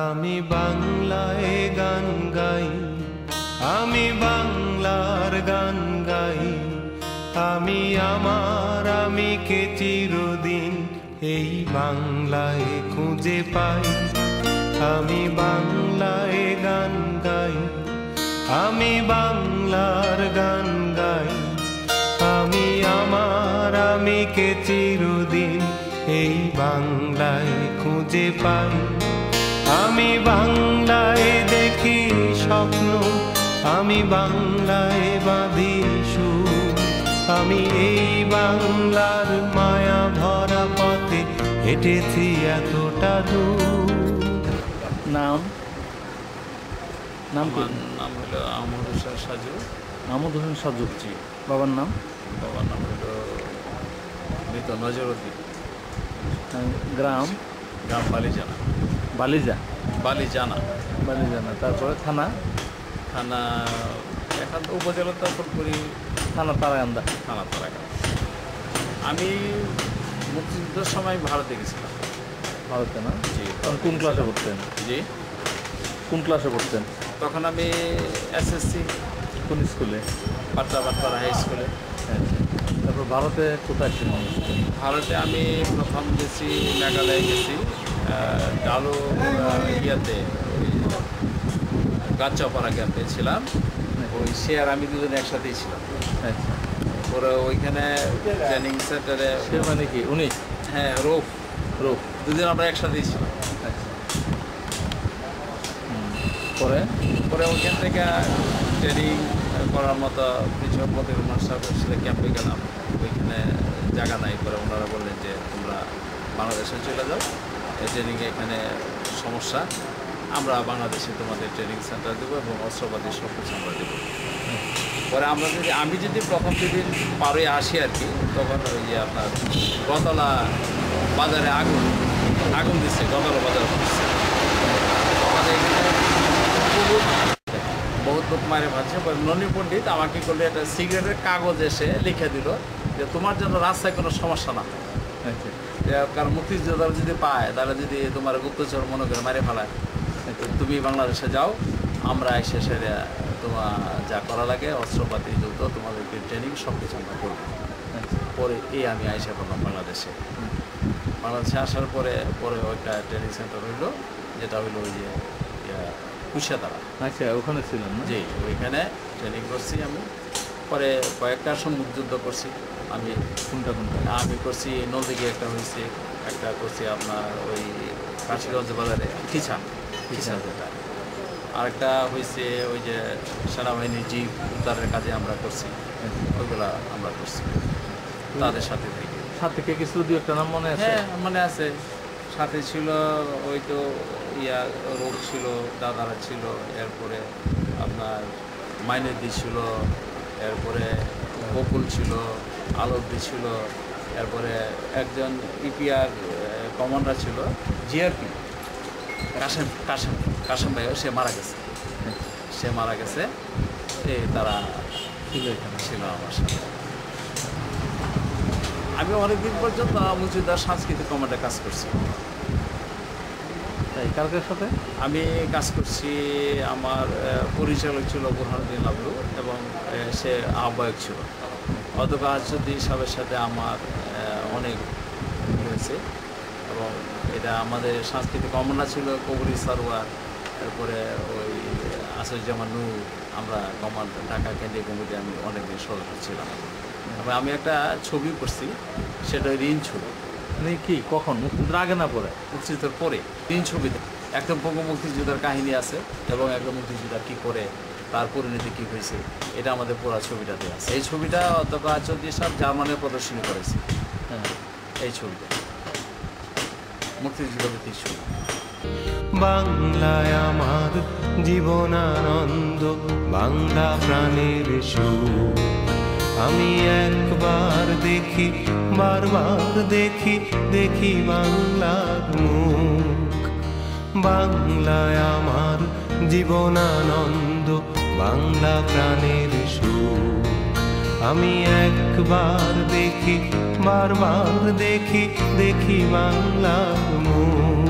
আমি বাংলায় গান গাই, আমি বাংলার গান গাই, আমি আমার আমিকে চিরদিন এই বাংলায় খুঁজে পাই। আমি বাংলায় গান গাই, আমি বাংলার গান গাই, আমি আমার আমিকে চিরদিন এই বাংলায় খুঁজে পাই। আমি বাংলায় দেখি স্বপ্ন, আমি বাংলায় বাঁধি সুর, আমি এই বাংলার মায়া ভরা পথে হেঁটেছি এতটা দূর। নাম নাম কি? নাম হলো আহমদ হোসেন সাজু। আহমদ হোসেন সাজু। জি। বাবার নাম? বাবার নাম হলো মৃত নজরুদ্দিন। গ্রাম? গ্রাম বালিজানা। বালিজা? বালিজানা। বালিজানা। তারপরে থানা? থানা এখান উপজেলা তরফপুরি থানা তারাকান্দা। থানা তারাকান্দা। আমি মুক্তিযুদ্ধের সময় ভারতে গেছিলাম। ভারতে না? জি। কোন ক্লাসে পড়তেন? জি। কোন ক্লাসে পড়তেন? তখন আমি এসএসসি। কোন স্কুলে? পাট্টাপাড়া হাই স্কুলে। তারপর ভারতে কোথায় ছিলেন? ভারতে আমি প্রথম গেছি মেঘালয়ে গেছি, ডালু ইয়াতে ওই গাছপাড়া ক্যাম্পে ছিলাম। ওই সে আর আমি দুজন একসাথেই ছিলাম। আচ্ছা। ওরা ওইখানে ট্রেনিং সেন্টারে। সে মানে কি উনি? হ্যাঁ, রোপ রোপ। দুজন আমরা একসাথেই ছিলাম। আচ্ছা। পরে পরে ওইখান থেকে ট্রেনিং করার মতো কিছু পদের সাহেবের সাথে ক্যাম্পে গেলাম। ওইখানে জায়গা নাই, পরে ওনারা বললেন যে তোমরা বাংলাদেশে চলে যাও, এই ট্রেনিংয়ে এখানে সমস্যা, আমরা বাংলাদেশে তোমাদের ট্রেনিং সেন্টার দেবো এবং অস্ত্রপাতি সব কিছু আমরা দেবো। পরে আমি যদি প্রথম যেদিন পারে আসি আর কি, তখন ওই যে আপনার গতলা বাজারে আগুন দিচ্ছে, গতলা বাজার দিচ্ছে। আমাদের এখানে বহুত লোক মারে ভাবছে। ননী পণ্ডিত আমাকে করলে একটা সিগারেটের কাগজ এসে লিখে দিল যে তোমার জন্য রাস্তায় কোনো সমস্যা না। কারণ মুক্তিযোদ্ধারা যদি পায়, তাহলে যদি তোমার গুপ্তচর মনে করে মারে ফেলায়, তুমি বাংলাদেশে যাও, আমরা এসে সেরে তোমার যা করা লাগে অস্ত্রপাতি যুদ্ধ তোমাদেরকে ট্রেনিং সব কিছু আমরা করবো। পরে আমি আইসা করলাম বাংলাদেশে আসার পরে ওইটা ট্রেনিং সেন্টার হইলো, যেটা হইলো ওই যে কুশিয়াতারা। আচ্ছা, ওখানে ছিলেন? জি, ওইখানে ট্রেনিং করছি আমি। পরে কয়েকটা সম্মুখ যুদ্ধ করছি আমি। কোনটা? আমি করছি নলদিঘি, একটা হয়েছে, একটা করছি আপনার ওই কাশীগঞ্জ বাজারে খিচা যেটা, আরেকটা হয়েছে ওই যে সেনাবাহিনীর জীব উদ্ধারের কাজে আমরা করছি, ওইগুলা আমরা করছি তাদের সাথে থেকে। সাথে কে কিছু দু একটা নাম মনে আছে? হ্যাঁ, মনে আছে। সাথে ছিল ওই তো রোগ ছিল, দাদারা ছিল, এরপরে আপনার মাইনেদি ছিল, এরপরে বকুল ছিল, আলোকদি ছিল, এরপরে একজন ইপিআর কমান্ডার ছিল, জিআরপি কাশেম ভাই, সে মারা গেছে। তারা ছিল আমার সাথে। আমি অনেকদিন পর্যন্ত মুক্তিযোদ্ধার সাংস্কৃতিক কমান্ডে কাজ করছি। কালকের সাথে আমি কাজ করছি, আমার পরিচালক ছিল বুরহানুদ্দিন লাবলু এবং সে আহ্বায়ক ছিল। অধ্যক্ষ আজউদ্দিন সাহেবের সাথে আমার অনেক হয়েছে এবং এটা আমাদের সাংস্কৃতিক কমান্ডার ছিল কবরী সারোয়ার, এরপরে ওই আসিফুজ্জামান নূর। আমরা ঢাকা কেন্দ্রীয় কমিটি আমি অনেকদিন সদস্য ছিলাম। তবে আমি একটা ছবি করছি, সেটা ঋণ ছবি। কি কখন? মুক্তিযুদ্ধের আগে না পরে? মুক্তিযুদ্ধের পরে। ঋণ ছবিতে একদম পঙ্গু মুক্তিযোদ্ধার কাহিনী আছে এবং একদম মুক্তিযোদ্ধা কী করে, তার পরিণতি কী হয়েছে, এটা আমাদের পুরো ছবিটাতে আছে। এই ছবিটা অধ্যক্ষ আচার্য সাহেব জার্মানির প্রদর্শনী করেছে। হ্যাঁ, এই ছবিটা মুক্তিযুদ্ধ ভিত্তিক ছবি। বাংলায় আমার জীবনানন্দ, বাংলা প্রাণের সুর। আমি একবার দেখি, বারবার দেখি বাংলার মুখ। বাংলায় আমার জীবনানন্দ, বাংলা প্রাণের সুর। আমি একবার দেখি, বারবার দেখি বাংলার মুখ।